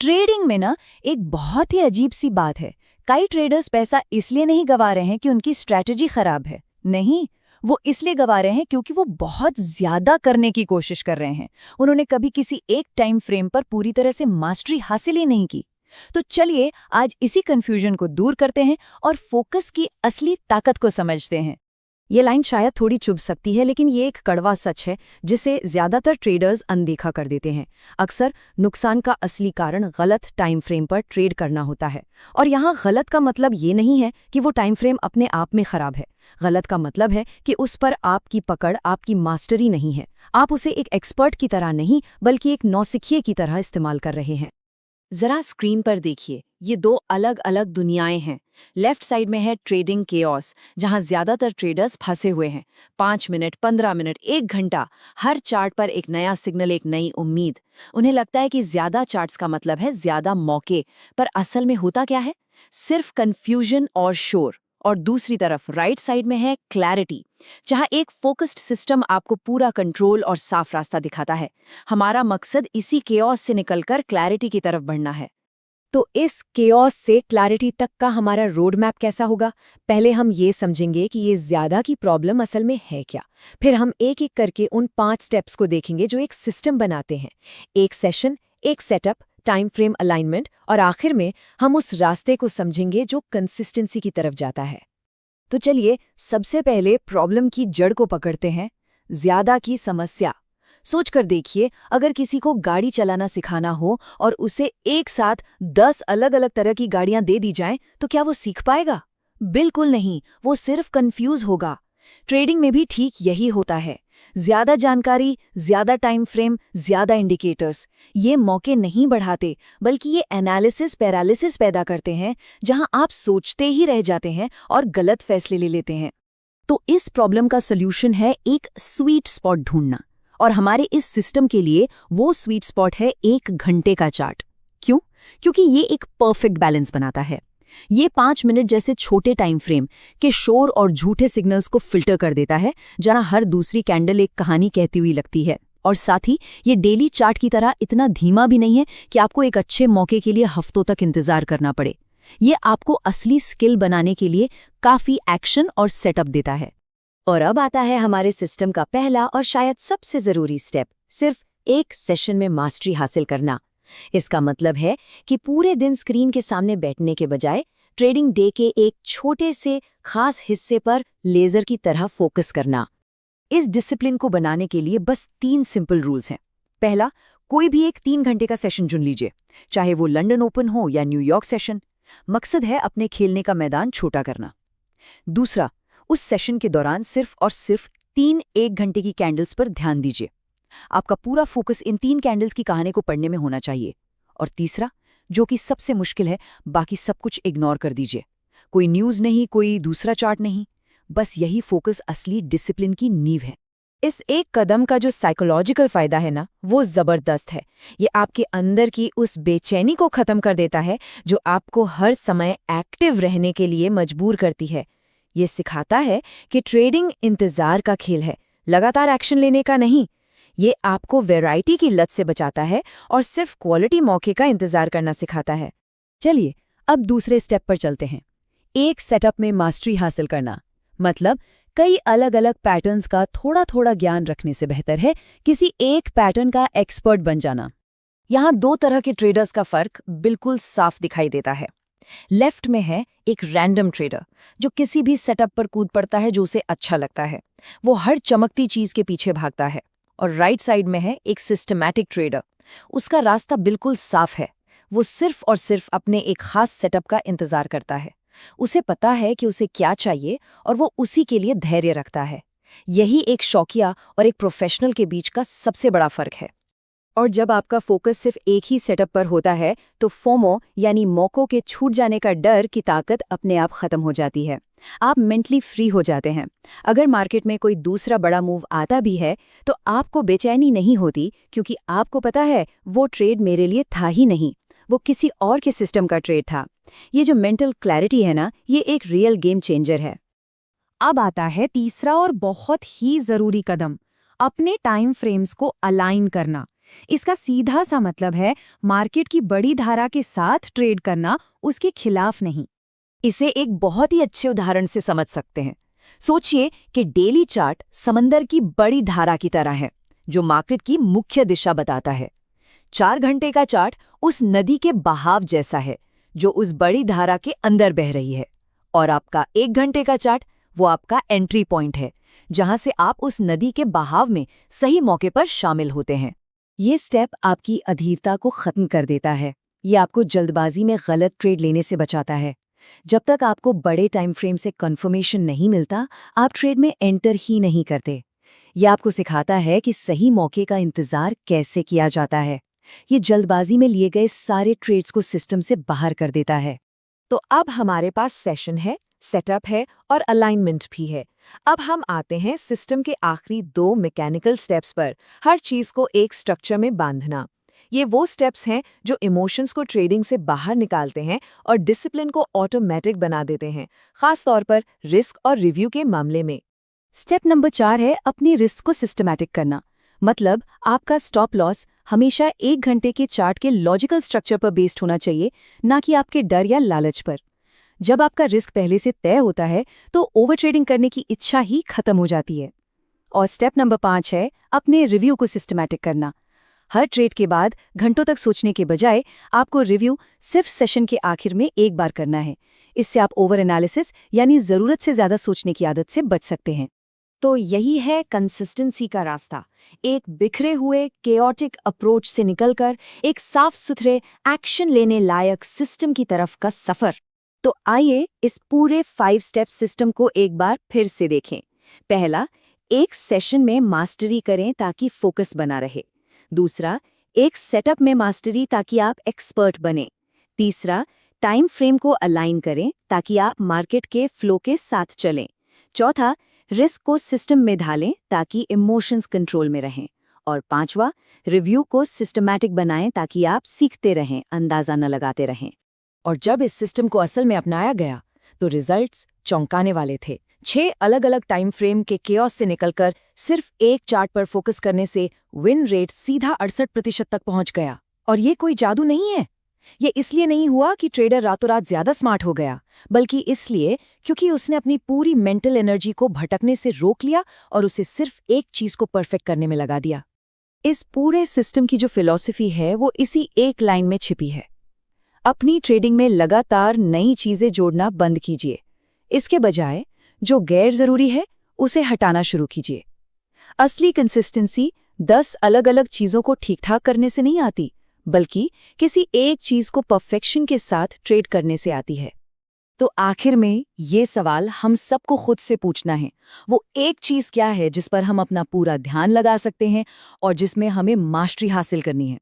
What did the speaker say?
Trading में ना एक बहुत ही अजीब सी बात है। कई ट्रेडर्स पैसा इसलिए नहीं गवा रहे हैं कि उनकी स्ट्रैटेजी खराब है। नहीं, वो इसलिए गवा रहे हैं क्योंकि वो बहुत ज्यादा करने की कोशिश कर रहे हैं। उन्होंने कभी किसी एक टाइम फ्रेम पर पूरी तरह से मास्टरी हासिल ही नहीं की। तो चलिए आज इसी कंफ्यूजन को दूर करते हैं और फोकस की असली ताकत को समझते हैं। ये लाइन शायद थोड़ी चुभ सकती है, लेकिन ये एक कड़वा सच है जिसे ज्यादातर ट्रेडर्स अनदेखा कर देते हैं। अक्सर नुकसान का असली कारण गलत टाइम फ्रेम पर ट्रेड करना होता है। और यहाँ गलत का मतलब ये नहीं है कि वो टाइम फ्रेम अपने आप में खराब है। गलत का मतलब है कि उस पर आपकी पकड़, आपकी मास्टरी नहीं है। आप उसे एक एक्सपर्ट की तरह नहीं, बल्कि एक नौसिखिए की तरह इस्तेमाल कर रहे हैं। जरा स्क्रीन पर देखिए, ये दो अलग अलग दुनियाएं हैं। लेफ्ट साइड में है ट्रेडिंग केओस, जहां ज्यादातर ट्रेडर्स फंसे हुए हैं। 5 मिनट, 15 मिनट, 1 घंटा, हर चार्ट पर एक नया सिग्नल, एक नई उम्मीद। उन्हें लगता है कि ज्यादा चार्ट्स का मतलब है ज्यादा मौके, पर असल में होता क्या है? सिर्फ कंफ्यूजन और शोर। और दूसरी तरफ राइट साइड में है क्लैरिटी, जहां एक फोकस्ड सिस्टम आपको पूरा कंट्रोल और साफ रास्ता दिखाता है। हमारा मकसद इसी केओस से निकलकर क्लैरिटी की तरफ बढ़ना है। तो इस केओस से क्लैरिटी तक का हमारा रोड मैप कैसा होगा? पहले हम ये समझेंगे कि ये ज्यादा की प्रॉब्लम असल में है क्या। फिर हम एक एक करके उन 5 स्टेप्स को देखेंगे जो एक सिस्टम बनाते हैं। एक सेशन, एक सेटअप, टाइम फ्रेम अलाइनमेंट, और आखिर में हम उस रास्ते को समझेंगे जो कंसिस्टेंसी की तरफ जाता है। तो चलिए सबसे पहले प्रॉब्लम की जड़ को पकड़ते हैं, ज्यादा की समस्या। सोचकर देखिए, अगर किसी को गाड़ी चलाना सिखाना हो और उसे एक साथ 10 अलग अलग तरह की गाड़ियां दे दी जाएं, तो क्या वो सीख पाएगा? बिल्कुल नहीं, वो सिर्फ कंफ्यूज होगा। ट्रेडिंग में भी ठीक यही होता है। ज्यादा जानकारी, ज्यादा टाइम फ्रेम, ज्यादा इंडिकेटर्स, ये मौके नहीं बढ़ाते, बल्कि ये एनालिसिस पैरालिसिस पैदा करते हैं, जहां आप सोचते ही रह जाते हैं और गलत फैसले ले लेते हैं। तो इस प्रॉब्लम का सॉल्यूशन है एक स्वीट स्पॉट ढूंढना। और हमारे इस सिस्टम के लिए वो स्वीट स्पॉट है 1 घंटे का चार्ट। क्यों? क्योंकि ये एक परफेक्ट बैलेंस बनाता है। ये 5 मिनट जैसे छोटे टाइम फ्रेम के शोर और झूठे सिग्नल्स को फिल्टर कर देता है, जहां हर दूसरी कैंडल एक कहानी कहती हुई लगती है। और साथ ही ये डेली चार्ट की तरह इतना धीमा भी नहीं है कि आपको एक अच्छे मौके के लिए हफ्तों तक इंतजार करना पड़े। ये आपको असली स्किल बनाने के लिए काफी एक्शन और सेटअप देता है। और अब आता है हमारे सिस्टम का पहला और शायद सबसे जरूरी स्टेप, सिर्फ एक सेशन में मास्टरी हासिल करना। इसका मतलब है कि पूरे दिन स्क्रीन के सामने बैठने के बजाय ट्रेडिंग डे के एक छोटे से खास हिस्से पर लेजर की तरह फोकस करना। इस डिसिप्लिन को बनाने के लिए बस 3 सिंपल रूल्स हैं। पहला, कोई भी एक 3 घंटे का सेशन चुन लीजिए, चाहे वो लंदन ओपन हो या न्यूयॉर्क सेशन। मकसद है अपने खेलने का मैदान छोटा करना। दूसरा, उस सेशन के दौरान सिर्फ और सिर्फ 3 1 घंटे की कैंडल्स पर ध्यान दीजिए। आपका पूरा फोकस इन 3 कैंडल्स की कहानी को पढ़ने में होना चाहिए। और तीसरा, जो कि सबसे मुश्किल है, बाकी सब कुछ इग्नोर कर दीजिए। कोई न्यूज़ नहीं, कोई दूसरा चार्ट नहीं, बस यही फोकस असली डिसिप्लिन की नींव है। इस एक कदम का जो साइकोलॉजिकल फायदा है ना, वो जबरदस्त है। ये आपके अंदर की उस बेचैनी को खत्म कर देता है जो आपको हर समय एक्टिव रहने के लिए मजबूर करती है। ये सिखाता है कि ट्रेडिंग इंतजार का खेल है, लगातार एक्शन लेने का नहीं। ये आपको वैरायटी की लत से बचाता है और सिर्फ क्वालिटी मौके का इंतजार करना सिखाता है। चलिए अब दूसरे स्टेप पर चलते हैं। एक सेटअप में मास्टरी हासिल करना मतलब कई अलग अलग पैटर्न्स का थोड़ा थोड़ा ज्ञान रखने से बेहतर है किसी एक पैटर्न का एक्सपर्ट बन जाना। यहाँ 2 तरह के ट्रेडर्स का फर्क बिल्कुल साफ दिखाई देता है। लेफ्ट में है एक रैंडम ट्रेडर जो किसी भी सेटअप पर कूद पड़ता है जो उसे अच्छा लगता है। वो हर चमकती चीज के पीछे भागता है। और राइट साइड में है एक सिस्टमैटिक ट्रेडर। उसका रास्ता बिल्कुल साफ है। वो सिर्फ और सिर्फ अपने एक खास सेटअप का इंतजार करता है। उसे पता है कि उसे क्या चाहिए और वो उसी के लिए धैर्य रखता है। यही एक शौकिया और एक प्रोफेशनल के बीच का सबसे बड़ा फर्क है। और जब आपका फोकस सिर्फ एक ही सेटअप पर होता है तो फोमो यानी मौकों के छूट जाने का डर की ताकत अपने आप खत्म हो जाती है। आप मेंटली फ्री हो जाते हैं। अगर मार्केट में कोई दूसरा बड़ा मूव आता भी है तो आपको बेचैनी नहीं होती, क्योंकि आपको पता है वो ट्रेड मेरे लिए था ही नहीं, वो किसी और के सिस्टम का ट्रेड था। ये जो मेंटल क्लैरिटी है ना, ये एक रियल गेम चेंजर है। अब आता है तीसरा और बहुत ही जरूरी कदम, अपने टाइम फ्रेम्स को अलाइन करना। इसका सीधा सा मतलब है मार्केट की बड़ी धारा के साथ ट्रेड करना, उसके खिलाफ नहीं। इसे एक बहुत ही अच्छे उदाहरण से समझ सकते हैं। सोचिए कि डेली चार्ट समंदर की बड़ी धारा की तरह है, जो मार्केट की मुख्य दिशा बताता है। 4 घंटे का चार्ट उस नदी के बहाव जैसा है, जो उस बड़ी धारा के अंदर बह रही है। और आपका 1 घंटे का चार्ट, वो आपका एंट्री पॉइंट है, जहां से आप उस नदी के बहाव में सही मौके पर शामिल होते हैं। ये स्टेप आपकी अधीरता को खत्म कर देता है। ये आपको जल्दबाजी में गलत ट्रेड लेने से बचाता है। जब तक आपको बड़े टाइम फ्रेम से कंफर्मेशन नहीं मिलता, आप ट्रेड में एंटर ही नहीं करते। यह आपको सिखाता है कि सही मौके का इंतजार कैसे किया जाता है। ये जल्दबाजी में लिए गए सारे ट्रेड्स को सिस्टम से बाहर कर देता है। तो अब हमारे पास सेशन है, सेटअप है और अलाइनमेंट भी है। अब हम आते हैं सिस्टम के आखिरी 2 मैकेनिकल स्टेप्स पर, हर चीज को एक स्ट्रक्चर में बांधना। ये वो स्टेप्स हैं जो इमोशंस को ट्रेडिंग से बाहर निकालते हैं और डिसिप्लिन को ऑटोमेटिक बना देते हैं, खास तौर पर रिस्क और रिव्यू के मामले में। स्टेप नंबर 4 है अपनी रिस्क को सिस्टमैटिक करना। मतलब आपका स्टॉप लॉस हमेशा 1 घंटे के चार्ट के लॉजिकल स्ट्रक्चर पर बेस्ड होना चाहिए, ना कि आपके डर या लालच पर। जब आपका रिस्क पहले से तय होता है तो ओवर ट्रेडिंग करने की इच्छा ही खत्म हो जाती है। और स्टेप नंबर 5 है अपने रिव्यू को सिस्टमैटिक करना। हर ट्रेड के बाद घंटों तक सोचने के बजाय आपको रिव्यू सिर्फ सेशन के आखिर में एक बार करना है। इससे आप ओवर एनालिसिस यानी ज़रूरत से ज़्यादा सोचने की आदत से बच सकते हैं। तो यही है कंसिस्टेंसी का रास्ता, एक बिखरे हुए केओटिक अप्रोच से निकलकर एक साफ सुथरे एक्शन लेने लायक सिस्टम की तरफ का सफर। तो आइए इस पूरे 5 स्टेप सिस्टम को एक बार फिर से देखें। पहला, एक सेशन में मास्टरी करें ताकि फोकस बना रहे। दूसरा, एक सेटअप में मास्टरी ताकि आप एक्सपर्ट बने। तीसरा, टाइम फ्रेम को अलाइन करें ताकि आप मार्केट के फ्लो के साथ चलें। चौथा, रिस्क को सिस्टम में ढालें ताकि इमोशंस कंट्रोल में रहें। और पांचवा, रिव्यू को सिस्टमैटिक बनाएं ताकि आप सीखते रहें, अंदाजा न लगाते रहें। और जब इस सिस्टम को असल में अपनाया गया तो रिजल्ट्स चौंकाने वाले थे। 6 अलग अलग टाइम फ्रेम के केओस से निकलकर सिर्फ एक चार्ट पर फोकस करने से विन रेट सीधा 68% तक पहुंच गया। और ये कोई जादू नहीं है। ये इसलिए नहीं हुआ कि ट्रेडर रातों रात ज्यादा स्मार्ट हो गया, बल्कि इसलिए क्योंकि उसने अपनी पूरी मेंटल एनर्जी को भटकने से रोक लिया और उसे सिर्फ एक चीज को परफेक्ट करने में लगा दिया। इस पूरे सिस्टम की जो फिलॉसफी है वो इसी एक लाइन में छिपी है। अपनी ट्रेडिंग में लगातार नई चीजें जोड़ना बंद कीजिए। इसके बजाय जो गैर जरूरी है उसे हटाना शुरू कीजिए। असली कंसिस्टेंसी 10 अलग अलग चीजों को ठीक ठाक करने से नहीं आती, बल्कि किसी एक चीज को परफेक्शन के साथ ट्रेड करने से आती है। तो आखिर में ये सवाल हम सबको खुद से पूछना है, वो एक चीज क्या है जिस पर हम अपना पूरा ध्यान लगा सकते हैं और जिसमें हमें मास्टरी हासिल करनी है।